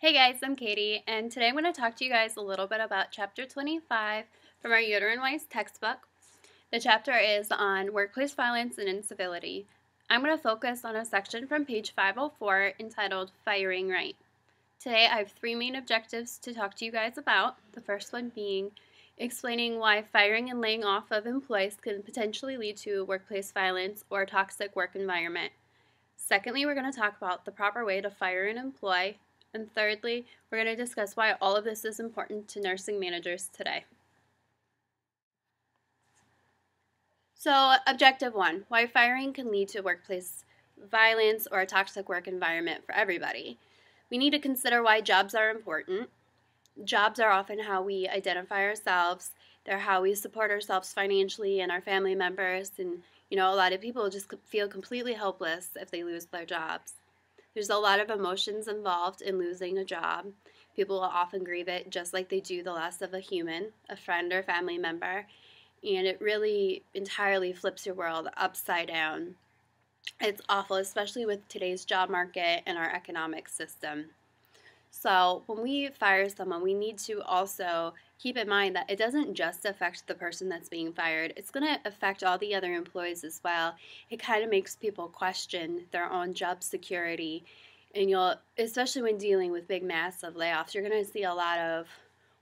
Hey guys, I'm Katie, and today I'm going to talk to you guys a little bit about Chapter 25 from our Uterine-Wise textbook. The chapter is on workplace violence and incivility. I'm going to focus on a section from page 504 entitled Firing Right. Today I have three main objectives to talk to you guys about. The first one being explaining why firing and laying off of employees can potentially lead to workplace violence or a toxic work environment. Secondly, we're going to talk about the proper way to fire an employee. And thirdly, we're going to discuss why all of this is important to nursing managers today. So, objective one, why firing can lead to workplace violence or a toxic work environment for everybody. We need to consider why jobs are important. Jobs are often how we identify ourselves. They're how we support ourselves financially and our family members. And, a lot of people just feel completely helpless if they lose their jobs. There's a lot of emotions involved in losing a job. People will often grieve it just like they do the loss of a human, a friend or family member, and it really entirely flips your world upside down. It's awful, especially with today's job market and our economic system. So when we fire someone, we need to also keep in mind that it doesn't just affect the person that's being fired. It's going to affect all the other employees as well. It kind of makes people question their own job security. And especially when dealing with big massive layoffs, you're going to see a lot of,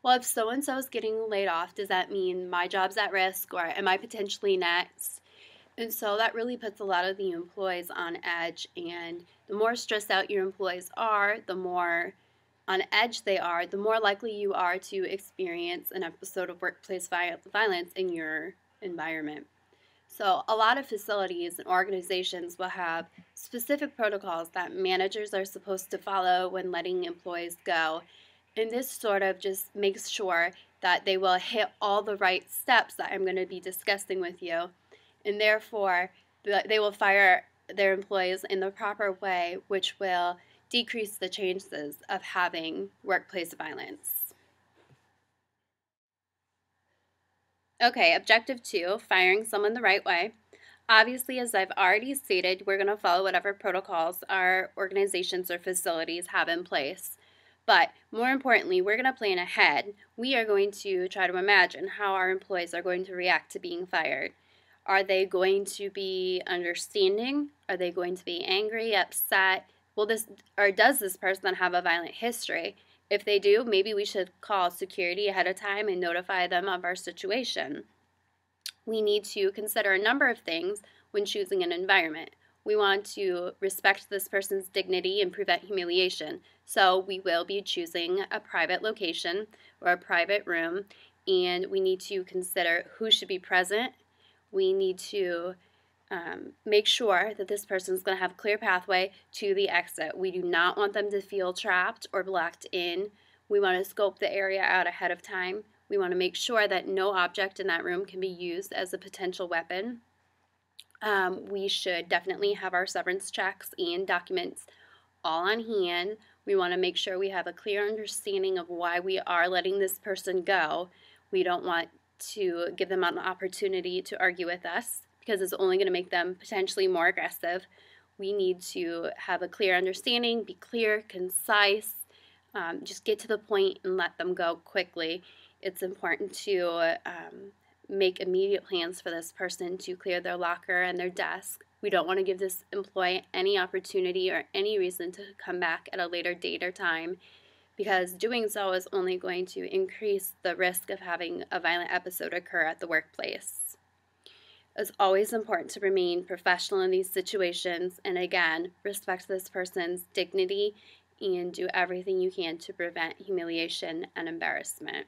well, if so-and-so is getting laid off, does that mean my job's at risk or am I potentially next? And so that really puts a lot of the employees on edge. And the more stressed out your employees are, the more on edge they are, the more likely you are to experience an episode of workplace violence in your environment. So a lot of facilities and organizations will have specific protocols that managers are supposed to follow when letting employees go. And this sort of just makes sure that they will hit all the right steps that I'm going to be discussing with you. And therefore, they will fire their employees in the proper way, which will decrease the chances of having workplace violence. Okay, objective 2, firing someone the right way. Obviously, as I've already stated, we're going to follow whatever protocols our organizations or facilities have in place. But more importantly, we're going to plan ahead. We are going to try to imagine how our employees are going to react to being fired. Are they going to be understanding? Are they going to be angry, upset? Does this person have a violent history? If they do, maybe we should call security ahead of time and notify them of our situation. We need to consider a number of things when choosing an environment. We want to respect this person's dignity and prevent humiliation. So we will be choosing a private location or a private room, and we need to consider who should be present. We need to make sure that this person is going to have a clear pathway to the exit. We do not want them to feel trapped or blocked in. We want to scope the area out ahead of time. We want to make sure that no object in that room can be used as a potential weapon. We should definitely have our severance checks and documents all on hand. We want to make sure we have a clear understanding of why we are letting this person go. We don't want to give them an opportunity to argue with us, because it's only going to make them potentially more aggressive. We need to have a clear understanding, be clear, concise, just get to the point and let them go quickly. It's important to make immediate plans for this person to clear their locker and their desk. We don't want to give this employee any opportunity or any reason to come back at a later date or time, because doing so is only going to increase the risk of having a violent episode occur at the workplace. It's always important to remain professional in these situations and, again, respect this person's dignity and do everything you can to prevent humiliation and embarrassment.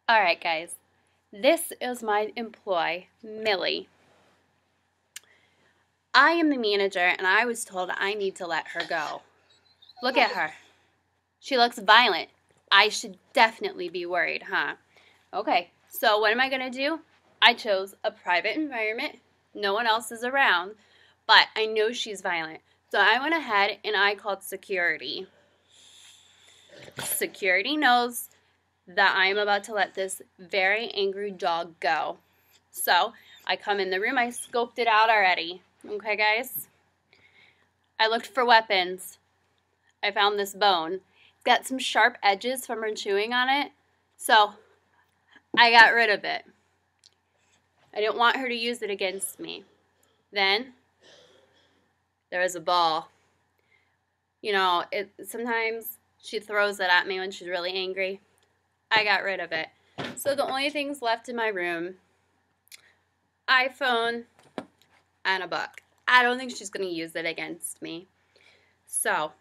All right, guys. This is my employee, Millie. I am the manager, and I was told I need to let her go. Look at her. She looks violent. I should definitely be worried, huh? Okay, so what am I going to do? I chose a private environment. No one else is around, but I know she's violent. So I went ahead and I called security. Security knows that I am about to let this very angry dog go. So I come in the room. I scoped it out already. Okay, guys? I looked for weapons. I found this bone. It's got some sharp edges from her chewing on it, so I got rid of it. I didn't want her to use it against me. Then there was a ball. You know, sometimes she throws it at me when she's really angry. I got rid of it. So the only things left in my room, iPhone and a book. I don't think she's going to use it against me. So,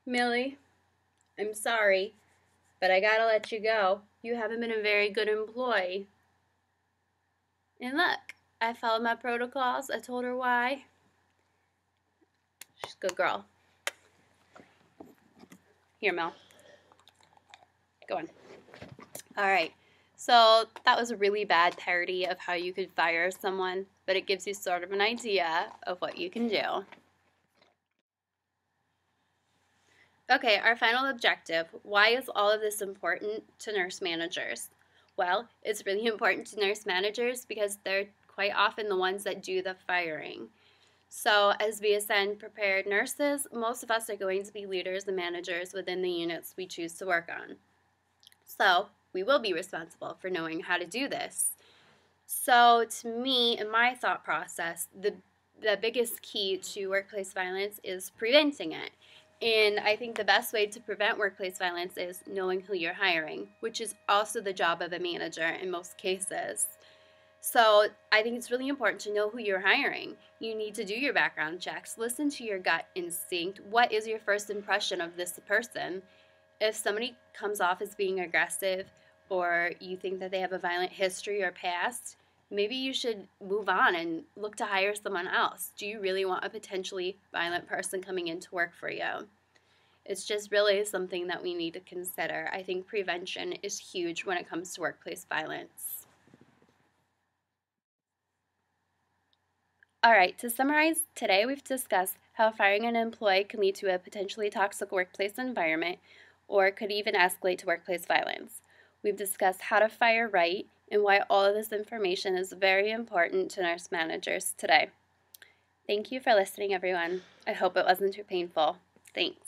Millie, I'm sorry, but I gotta let you go. You haven't been a very good employee. And look, I followed my protocols. I told her why. She's a good girl. Here, Mel. Go on. All right. So that was a really bad parody of how you could fire someone, but it gives you sort of an idea of what you can do. Okay, our final objective. Why is all of this important to nurse managers? Well, it's really important to nurse managers because they're quite often the ones that do the firing. So as BSN prepared nurses, most of us are going to be leaders and managers within the units we choose to work on. So we will be responsible for knowing how to do this. So to me, in my thought process, the biggest key to workplace violence is preventing it. And I think the best way to prevent workplace violence is knowing who you're hiring, which is also the job of a manager in most cases. So I think it's really important to know who you're hiring. You need to do your background checks. Listen to your gut instinct. What is your first impression of this person? If somebody comes off as being aggressive or you think that they have a violent history or past, maybe you should move on and look to hire someone else. Do you really want a potentially violent person coming into work for you? It's just really something that we need to consider. I think prevention is huge when it comes to workplace violence. All right, to summarize, today we've discussed how firing an employee can lead to a potentially toxic workplace environment or could even escalate to workplace violence. We've discussed how to fire right and why all of this information is very important to nurse managers today. Thank you for listening, everyone. I hope it wasn't too painful. Thanks.